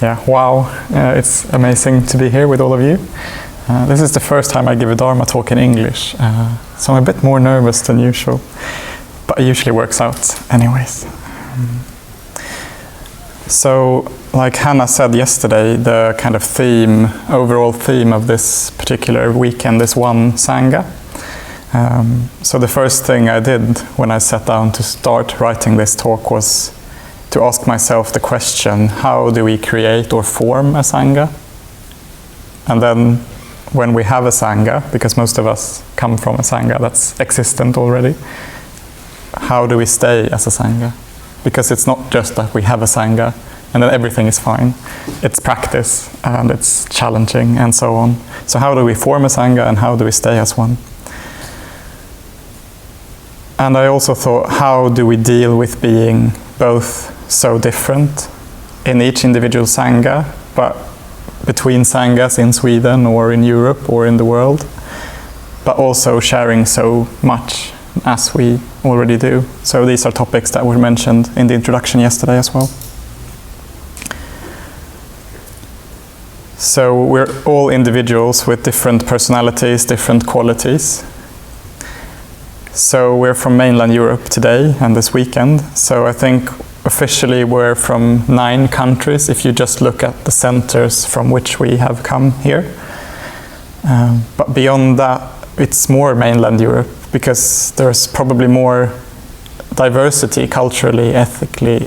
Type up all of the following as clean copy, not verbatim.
Yeah, wow, it's amazing to be here with all of you. This is the first time I give a Dharma talk in English, so I'm a bit more nervous than usual, but it usually works out anyways. So, like Hannah said yesterday, the kind of theme, overall theme of this particular weekend is one Sangha. So the first thing I did when I sat down to start writing this talk was to ask myself the question, how do we create or form a Sangha? And then when we have a Sangha, because most of us come from a Sangha that's existent already, how do we stay as a Sangha? Because it's not just that we have a Sangha and then everything is fine. It's practice and it's challenging and so on. So how do we form a Sangha and how do we stay as one? And I also thought, how do we deal with being both so different in each individual Sangha, but between Sanghas in Sweden or in Europe or in the world, but also sharing so much as we already do. So these are topics that were mentioned in the introduction yesterday as well. So we're all individuals with different personalities, different qualities. So we're from mainland Europe today and this weekend. So I think officially we're from 9 countries if you just look at the centers from which we have come here. But beyond that, it's more mainland Europe because there's probably more diversity culturally, ethnically,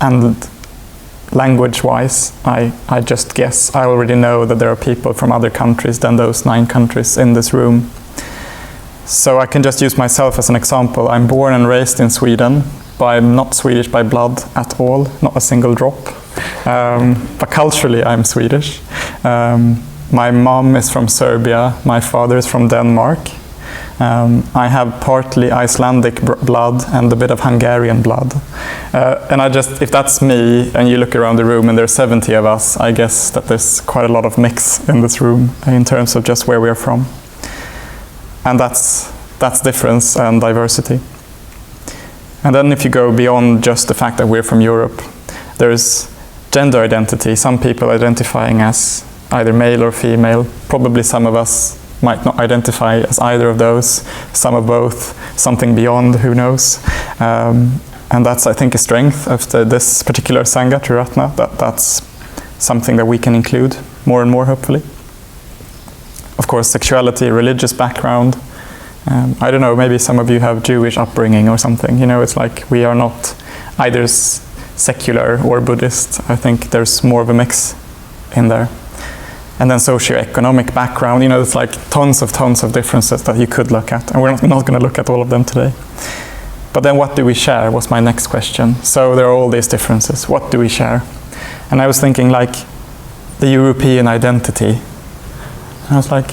and language-wise. I just guess. I already know that there are people from other countries than those 9 countries in this room. So I can just use myself as an example. I'm born and raised in Sweden, but I'm not Swedish by blood at all, not a single drop. But culturally I'm Swedish. My mom is from Serbia, my father is from Denmark. I have partly Icelandic blood and a bit of Hungarian blood. And if that's me, and you look around the room and there's 70 of us, I guess that there's quite a lot of mix in this room in terms of just where we're from. And that's difference and diversity. And then if you go beyond just the fact that we're from Europe, there's gender identity. Some people identifying as either male or female. Probably some of us might not identify as either of those. Some of both, something beyond, who knows. And that's, I think, a strength of this particular Sangha, Triratna, that's something that we can include more and more, hopefully. Of course, sexuality, religious background. I don't know, maybe some of you have Jewish upbringing or something. You know, it's like we are not either secular or Buddhist. I think there's more of a mix in there. And then socioeconomic background, you know, it's like tons of differences that you could look at. And we're not going to look at all of them today. But then what do we share was my next question. So there are all these differences. What do we share? And I was thinking like the European identity. I was like,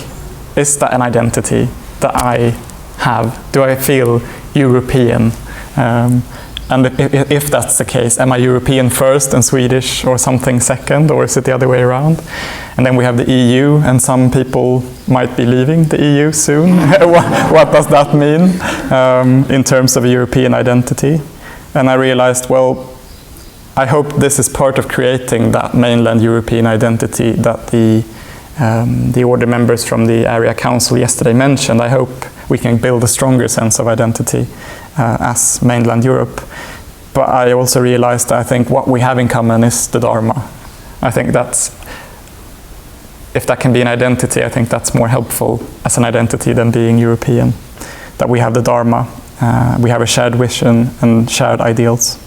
is that an identity that I have? Do I feel European? And if that's the case, am I European first and Swedish or something second, or is it the other way around? And then we have the EU, and some people might be leaving the EU soon. What does that mean in terms of a European identity? And I realized, well, I hope this is part of creating that mainland European identity that the order members from the area council yesterday mentioned. I hope we can build a stronger sense of identity as mainland Europe. But I also realized that I think what we have in common is the Dharma. I think if that can be an identity, I think that's more helpful as an identity than being European. That we have the Dharma, we have a shared vision and shared ideals.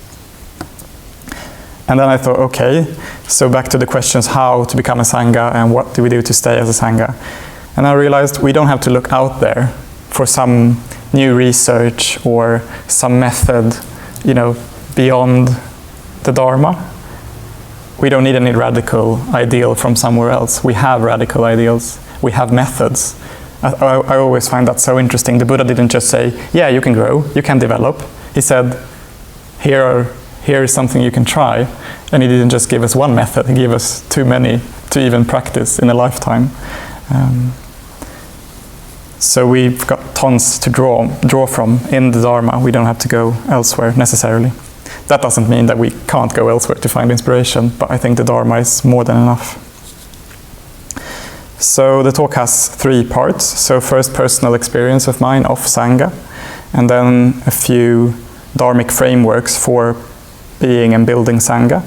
And then I thought, okay, so back to the questions, how to become a Sangha and what do we do to stay as a Sangha? And I realized we don't have to look out there for some new research or some method, you know, beyond the Dharma. We don't need any radical ideal from somewhere else. We have radical ideals. We have methods. I always find that so interesting. The Buddha didn't just say, yeah, you can grow, you can develop. He said, here is something you can try. And he didn't just give us one method, he gave us too many to even practice in a lifetime. So we've got tons to draw from in the Dharma. We don't have to go elsewhere necessarily. That doesn't mean that we can't go elsewhere to find inspiration, but I think the Dharma is more than enough. So the talk has 3 parts. So first, personal experience of mine of Sangha, and then a few Dharmic frameworks for being and building Sangha.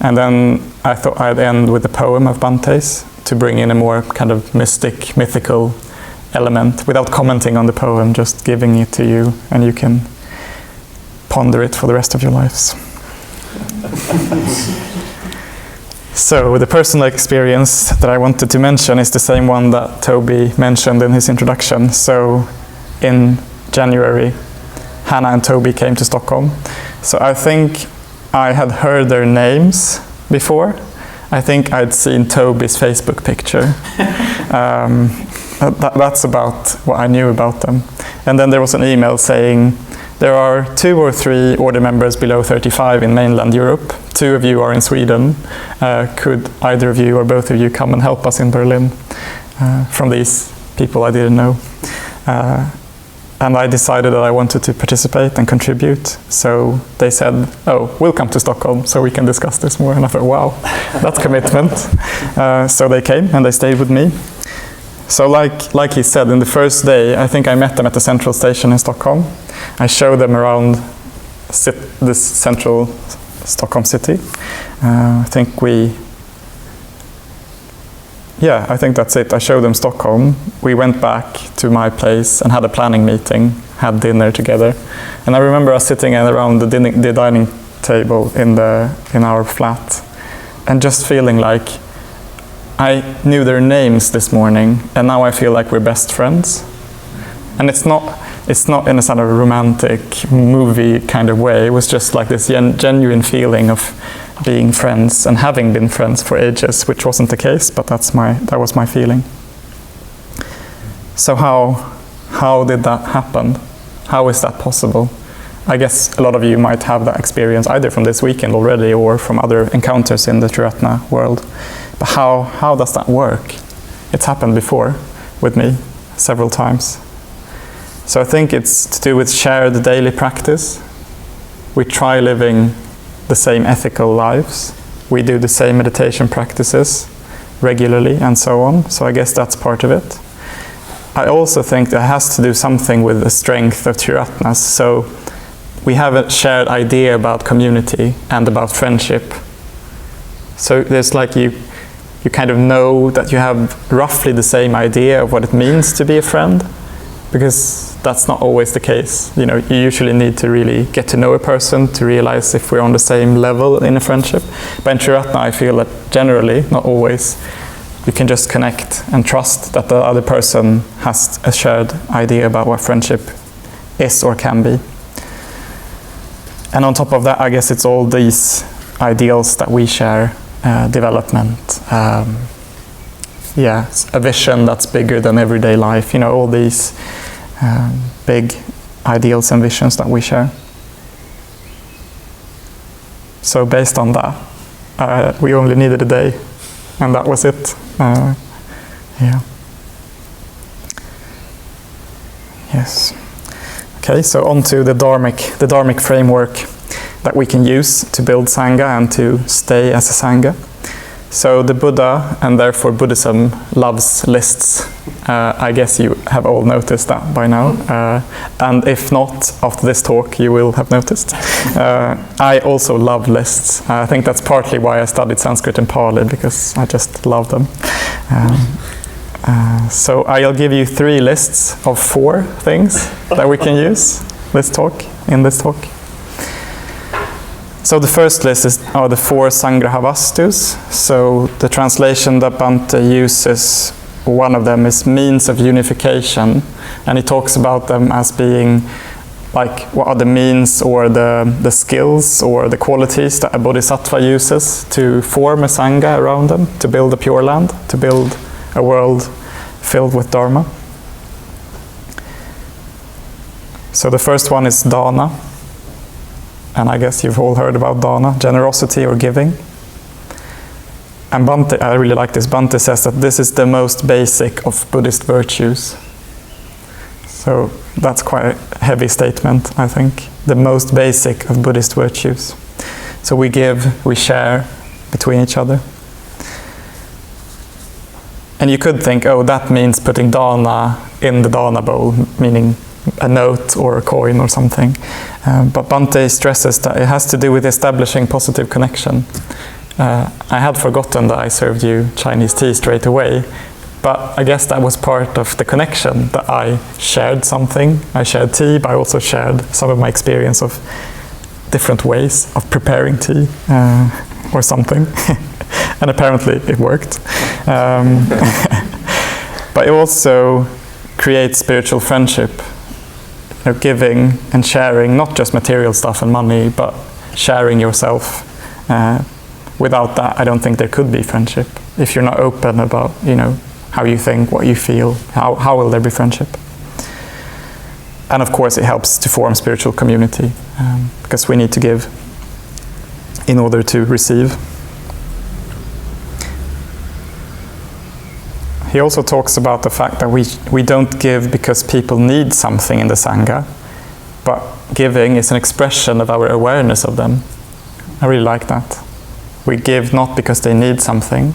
And then I thought I'd end with a poem of Bante's to bring in a more kind of mystic, mythical element without commenting on the poem, just giving it to you, and you can ponder it for the rest of your lives. So the personal experience that I wanted to mention is the same one that Toby mentioned in his introduction. So in January, Hannah and Toby came to Stockholm. So I think I had heard their names before. I think I'd seen Toby's Facebook picture. That's about what I knew about them. And then there was an email saying, there are 2 or 3 order members below 35 in mainland Europe. 2 of you are in Sweden. Could either of you or both of you come and help us in Berlin? From these people I didn't know. And I decided that I wanted to participate and contribute. So they said, oh, we'll come to Stockholm so we can discuss this more. And I thought, wow, that's commitment. So they came and they stayed with me. So like he said, in the first day, I think I met them at the central station in Stockholm. I showed them around this central Stockholm city. I think that's it. I showed them Stockholm. We went back to my place and had a planning meeting, had dinner together. And I remember us sitting around the dining table in our flat and just feeling like I knew their names this morning, and now I feel like we're best friends. And it's not in a sort of romantic movie kind of way. It was just like this genuine feeling of being friends and having been friends for ages, which wasn't the case, but that was my feeling. So how did that happen? How is that possible? I guess a lot of you might have that experience either from this weekend already or from other encounters in the Triratna world. But how does that work? It's happened before with me several times. So I think it's to do with shared daily practice. We try living the same ethical lives. We do the same meditation practices regularly and so on. So I guess that's part of it. I also think that has to do something with the strength of Triratnas. So we have a shared idea about community and about friendship. So there's like you kind of know that you have roughly the same idea of what it means to be a friend, because that's not always the case. You usually need to really get to know a person to realize if we're on the same level in a friendship. But in Triratna, I feel that generally, not always, you can just connect and trust that the other person has a shared idea about what friendship is or can be. And on top of that, I guess it's all these ideals that we share. Development, a vision that's bigger than everyday life, all these big ideals and visions that we share. So based on that, we only needed a day, and that was it. Yes. Okay, so on to the Dharmic framework that we can use to build Sangha and to stay as a Sangha. So the Buddha, and therefore Buddhism, loves lists. I guess you have all noticed that by now. And if not, after this talk, you will have noticed. I also love lists. I think that's partly why I studied Sanskrit and Pali, because I just love them. So I'll give you 3 lists of 4 things that we can use in this talk. So the first list are the 4 Sangraha Vastus. So the translation that Bhante uses, one of them is means of unification, and he talks about them as being like what are the means or the skills or the qualities that a bodhisattva uses to form a Sangha around them, to build a Pure Land, to build a world filled with Dharma. So the first one is Dana. And I guess you've all heard about Dana, generosity or giving. And Bhante, I really like this, Bhante says that this is the most basic of Buddhist virtues. So that's quite a heavy statement, I think. The most basic of Buddhist virtues. So we give, we share between each other. And you could think, oh, that means putting dana in the dana bowl, meaning a note or a coin or something. But Bhante stresses that it has to do with establishing positive connection. I had forgotten that I served you Chinese tea straight away, but I guess that was part of the connection, that I shared something. I shared tea, but I also shared some of my experience of different ways of preparing tea or something. And apparently it worked. But it also creates spiritual friendship. You know, giving and sharing, not just material stuff and money, but sharing yourself. Without that, I don't think there could be friendship. If you're not open about, how you think, what you feel, how will there be friendship? And of course, it helps to form spiritual community, because we need to give in order to receive. He also talks about the fact that we don't give because people need something in the Sangha, but giving is an expression of our awareness of them. I really like that. We give not because they need something,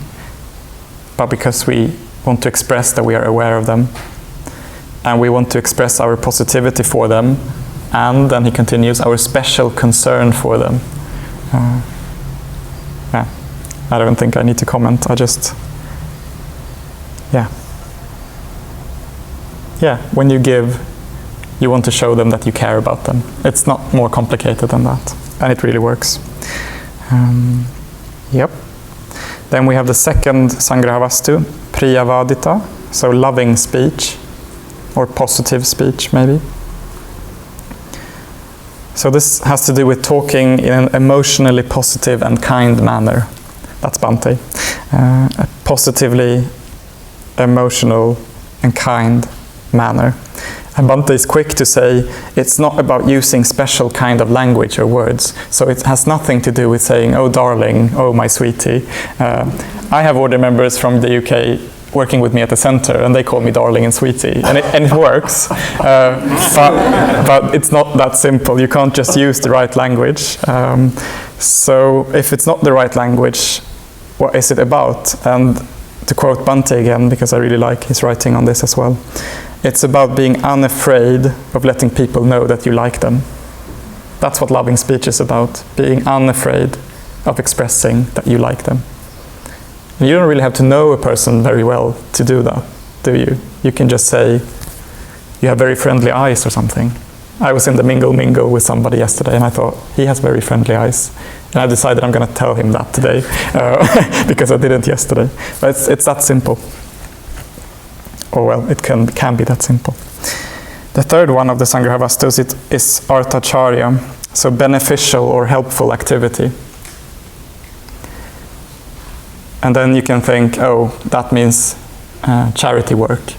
but because we want to express that we are aware of them. And we want to express our positivity for them, and then he continues, our special concern for them. I don't think I need to comment, when you give, you want to show them that you care about them. It's not more complicated than that, and it really works. Then we have the second Sangrahavastu, Priyavadita, so loving speech, or positive speech maybe. So this has to do with talking in an emotionally positive and kind manner. That's Bhante. A positively emotional and kind manner. And Bhante is quick to say it's not about using special kind of language or words. So it has nothing to do with saying, oh darling, oh my sweetie. I have order members from the UK working with me at the center, and they call me darling and sweetie, and it works. But it's not that simple. You can't just use the right language. So if it's not the right language, what is it about? And to quote Bhante again, because I really like his writing on this as well, it's about being unafraid of letting people know that you like them. That's what loving speech is about, being unafraid of expressing that you like them. And you don't really have to know a person very well to do that, do you? You can just say, you have very friendly eyes or something. I was in the mingle with somebody yesterday, and I thought, he has very friendly eyes. And I decided I'm going to tell him that today, because I didn't yesterday. But it's that simple. Or well, it can be that simple. The third one of the Sangrahavastus is Artacharya, so beneficial or helpful activity. And then you can think, oh, that means charity work.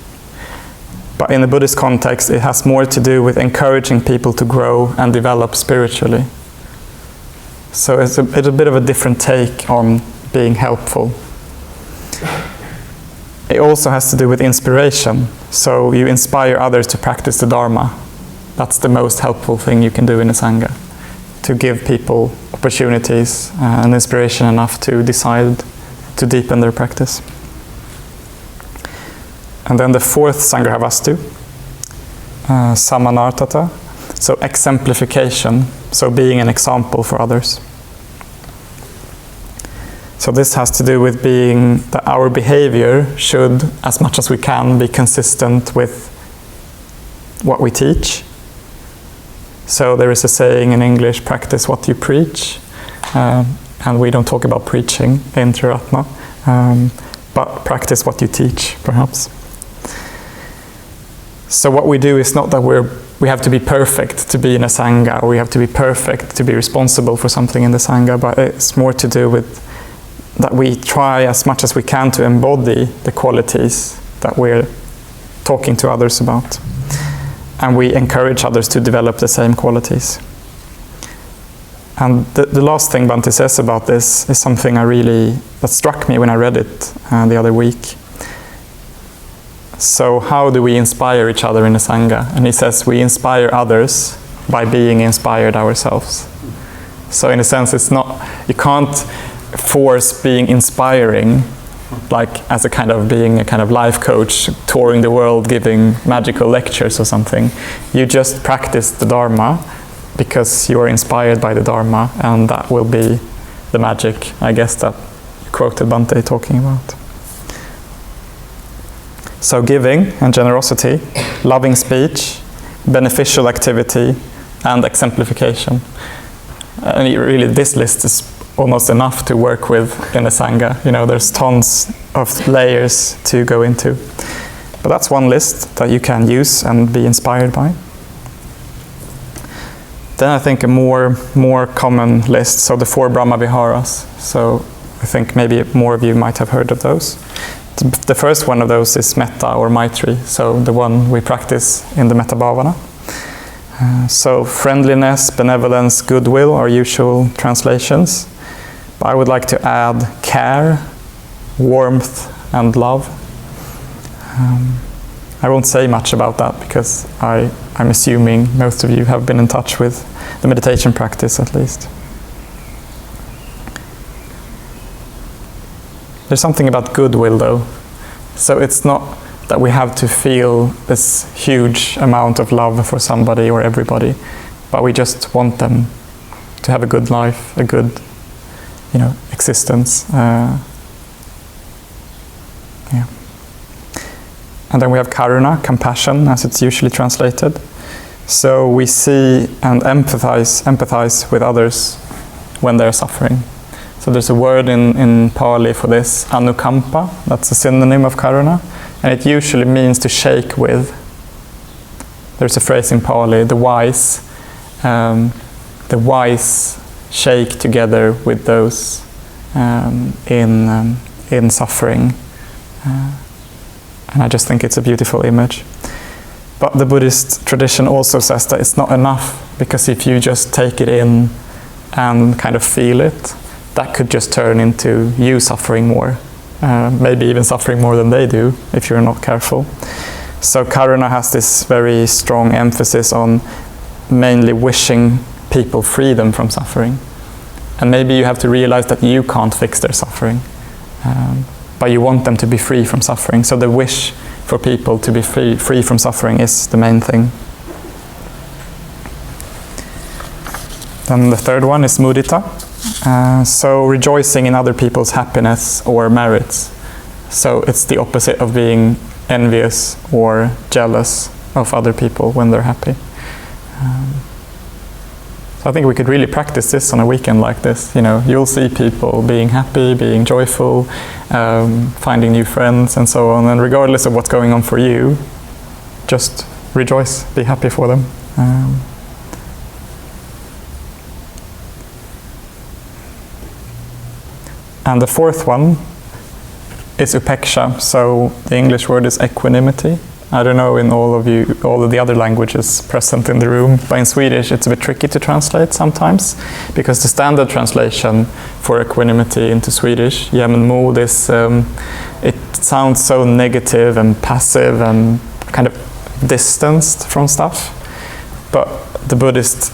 But in the Buddhist context, it has more to do with encouraging people to grow and develop spiritually. So it's a bit of a different take on being helpful. It also has to do with inspiration. So you inspire others to practice the Dharma. That's the most helpful thing you can do in a Sangha. To give people opportunities and inspiration enough to decide to deepen their practice. And then the fourth Sangrahavastu, Samanartata, so exemplification, so being an example for others. So this has to do with being that our behavior should, as much as we can, be consistent with what we teach. So there is a saying in English, practice what you preach. And we don't talk about preaching in Triratna, but practice what you teach, perhaps. So what we do is not that we have to be perfect to be in a Sangha, or we have to be perfect to be responsible for something in the Sangha, but it's more to do with that we try as much as we can to embody the qualities that we're talking to others about. And we encourage others to develop the same qualities. And the last thing Bhante says about this is something that struck me when I read it the other week. So how do we inspire each other in a Sangha? And he says we inspire others by being inspired ourselves. So in a sense, it's not, you can't force being inspiring, like as a kind of being a kind of life coach, touring the world, giving magical lectures or something. You just practice the Dharma because you are inspired by the Dharma, and that will be the magic, I guess, that you quoted Bhante talking about. So giving and generosity, loving speech, beneficial activity, and exemplification. And really, this list is almost enough to work with in a Sangha. You know, there's tons of layers to go into. But that's one list that you can use and be inspired by. Then I think a more common list, so the 4 Brahma Viharas. So I think maybe more of you might have heard of those. The first one of those is Metta or Maitri, so the one we practice in the Metta Bhavana. So friendliness, benevolence, goodwill are usual translations. But I would like to add care, warmth, and love. I won't say much about that because I'm assuming most of you have been in touch with the meditation practice at least. There's something about goodwill though. So it's not that we have to feel this huge amount of love for somebody or everybody, but we just want them to have a good life, a good, existence. Yeah. And then we have karuna, compassion, as it's usually translated. So we see and empathize with others when they're suffering. So there's a word in Pali for this, anukampa, that's a synonym of karuna, and it usually means to shake with. There's a phrase in Pali, the wise shake together with those in suffering. And I just think it's a beautiful image. But the Buddhist tradition also says that it's not enough, because if you just take it in and kind of feel it, that could just turn into you suffering more, maybe even suffering more than they do if you're not careful. So karuna has this very strong emphasis on mainly wishing people freedom from suffering. And maybe you have to realize that you can't fix their suffering, but you want them to be free from suffering. So the wish for people to be free from suffering is the main thing. Then the third one is mudita. So rejoicing in other people's happiness or merits. So it's the opposite of being envious or jealous of other people when they're happy. So I think we could really practice this on a weekend like this. You'll see people being happy, being joyful, finding new friends and so on. And regardless of what's going on for you, just rejoice, be happy for them. And the fourth one is upeksha. So the English word is equanimity. I don't know in all of the other languages present in the room, but in Swedish it's a bit tricky to translate sometimes, because the standard translation for equanimity into Swedish, jämnmod, is it sounds so negative and passive and kind of distanced from stuff. But the Buddhist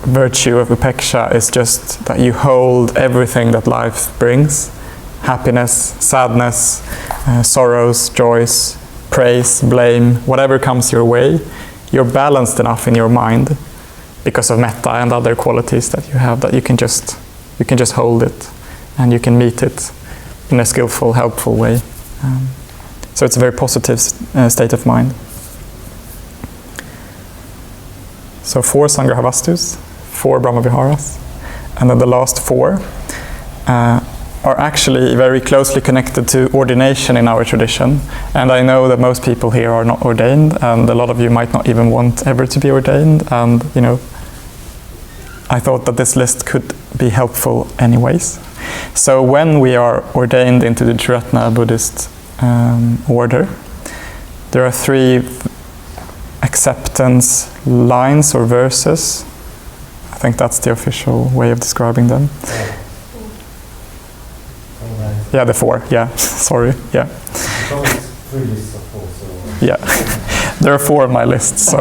virtue of upeksha is just that you hold everything that life brings. Happiness, sadness, sorrows, joys, praise, blame, whatever comes your way, you're balanced enough in your mind because of metta and other qualities that you have, that you can just hold it and you can meet it in a skillful, helpful way. So it's a very positive state of mind. So 4 Sangha 4 Brahma Viharas, and then the last 4 are actually very closely connected to ordination in our tradition. And I know that most people here are not ordained, and a lot of you might not even want ever to be ordained. And I thought that this list could be helpful anyways. So when we are ordained into the Triratna Buddhist order, there are 3 acceptance lines or verses. I think that's the official way of describing them. Yeah, the 4, yeah, sorry, yeah. 3 lists of 4, so... Yeah, there are 4 on my list, so...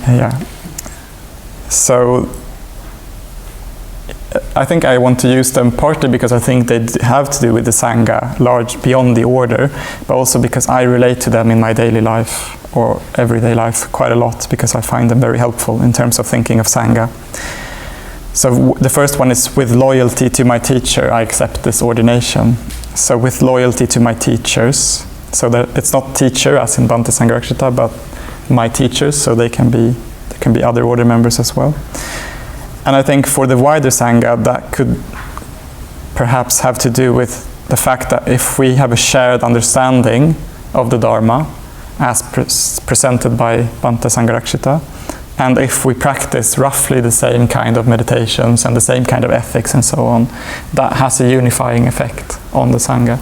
yeah. So, I think I want to use them partly because I think they have to do with the Sangha, large beyond the order, but also because I relate to them in my daily life or everyday life quite a lot, because I find them very helpful in terms of thinking of Sangha. So the first one is, with loyalty to my teacher, I accept this ordination. So with loyalty to my teachers, so that it's not teacher as in Bhante Sangharakshita, but my teachers, so they can be other order members as well. And I think for the wider Sangha, that could perhaps have to do with the fact that if we have a shared understanding of the Dharma as presented by Bhante Sangharakshita, and if we practice roughly the same kind of meditations and the same kind of ethics and so on, that has a unifying effect on the Sangha.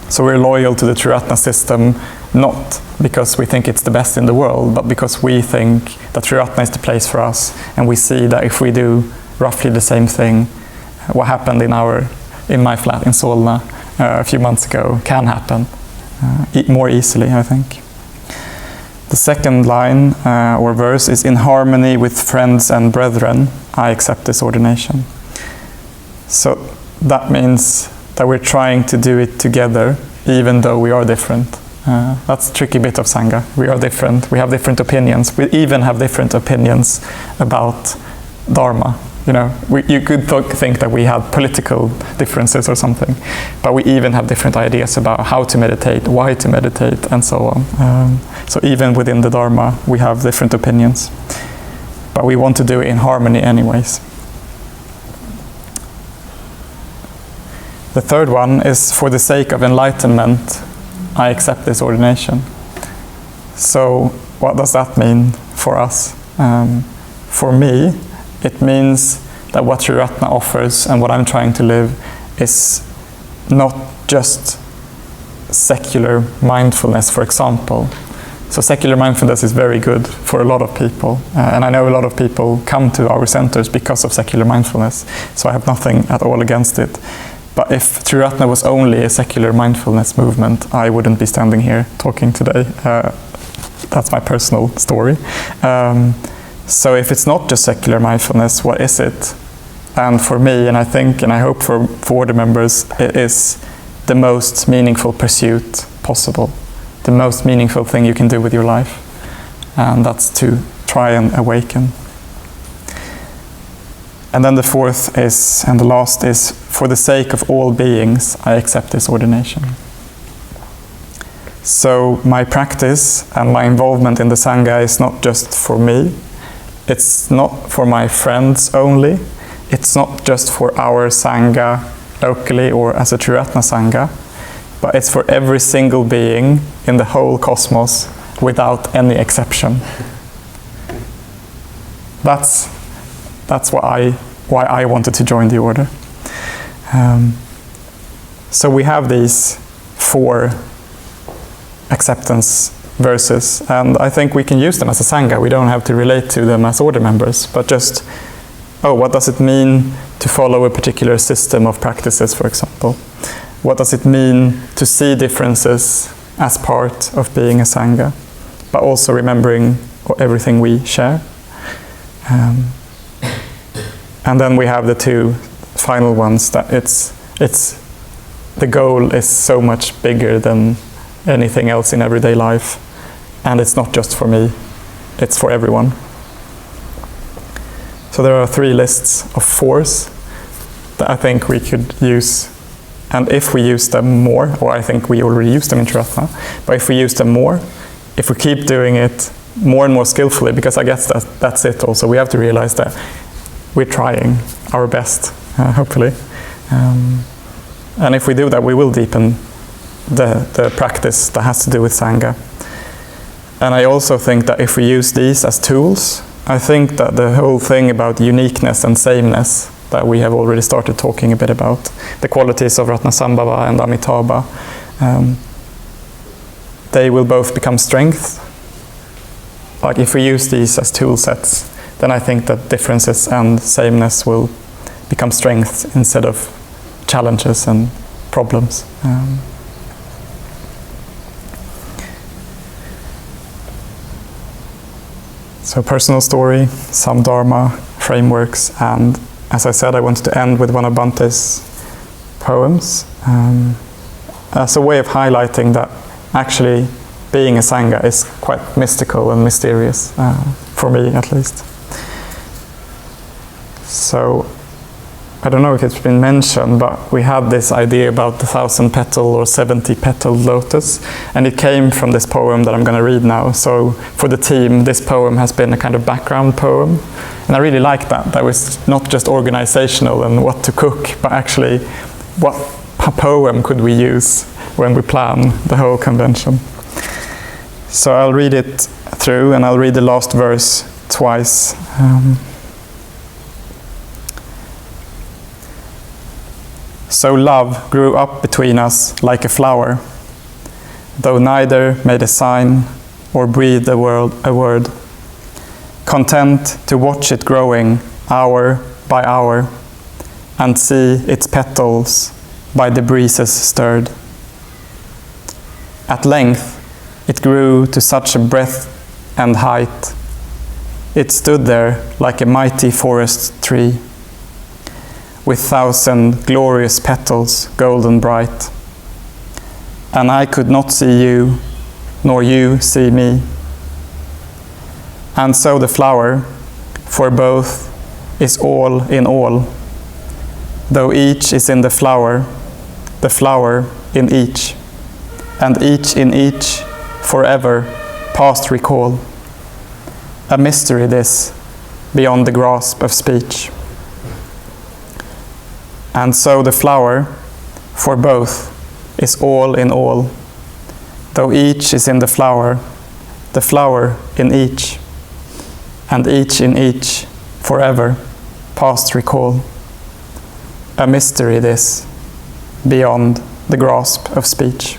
So we're loyal to the Triratna system, not because we think it's the best in the world, but because we think that Triratna is the place for us, and we see that if we do roughly the same thing, what happened in my flat in Solna a few months ago can happen more easily, I think. The second line or verse is, in harmony with friends and brethren, I accept this ordination. So that means that we're trying to do it together, even though we are different. That's a tricky bit of Sangha. We are different, we have different opinions. We even have different opinions about Dharma. You know, you could think that we have political differences or something, but we even have different ideas about how to meditate, why to meditate, and so on. So even within the Dharma, we have different opinions, but we want to do it in harmony anyways. The third one is, for the sake of enlightenment, I accept this ordination. So what does that mean for us? For me, it means that what Triratna offers and what I'm trying to live is not just secular mindfulness, for example. So secular mindfulness is very good for a lot of people. And I know a lot of people come to our centers because of secular mindfulness. So I have nothing at all against it. But if Triratna was only a secular mindfulness movement, I wouldn't be standing here talking today. That's my personal story. So if it's not just secular mindfulness, what is it? And for me, and I think, and I hope for order members, it is the most meaningful pursuit possible. The most meaningful thing you can do with your life. And that's to try and awaken. And then the fourth is, and the last is, for the sake of all beings, I accept this ordination. So my practice and my involvement in the Sangha is not just for me. It's not for my friends only. It's not just for our Sangha locally or as a Triratna Sangha, but it's for every single being in the whole cosmos without any exception. That's why I wanted to join the order. So we have these 4 acceptance verses, and I think we can use them as a Sangha. We don't have to relate to them as order members, but just, what does it mean to follow a particular system of practices, for example? What does it mean to see differences as part of being a Sangha, but also remembering everything we share? And then we have the 2 final ones, that the goal is so much bigger than anything else in everyday life, and it's not just for me, it's for everyone. So there are 3 lists of 4s that I think we could use, and if we use them more, or I think we already use them in Triratna, but if we use them more, if we keep doing it more and more skillfully, because I guess that's it also, we have to realize that we're trying our best, hopefully. And if we do that, we will deepen the practice that has to do with Sangha. And I also think that if we use these as tools, I think that the whole thing about uniqueness and sameness that we have already started talking a bit about, the qualities of Ratnasambhava and Amitabha, they will both become strength. Like if we use these as tool sets, then I think that differences and sameness will become strengths instead of challenges and problems. So personal story, some Dharma frameworks, and as I said, I wanted to end with one of Bante's poems as a way of highlighting that actually being a Sangha is quite mystical and mysterious, for me at least. So, I don't know if it's been mentioned, but we had this idea about the 1,000-petal or 70-petal lotus, and it came from this poem that I'm going to read now. So for the team, this poem has been a kind of background poem, and I really like that. That was not just organizational and what to cook, but actually what poem could we use when we plan the whole convention. So I'll read it through, and I'll read the last verse twice. So love grew up between us like a flower, though neither made a sign or breathed a word, content to watch it growing hour by hour, and see its petals by the breezes stirred. At length it grew to such a breadth and height, it stood there like a mighty forest tree, with 1,000 glorious petals, golden bright. And I could not see you, nor you see me. And so the flower, for both, is all in all. Though each is in the flower in each, and each in each, forever, past recall. A mystery this, beyond the grasp of speech. And so the flower, for both, is all in all. Though each is in the flower in each, and each in each, forever, past recall. A mystery this, beyond the grasp of speech.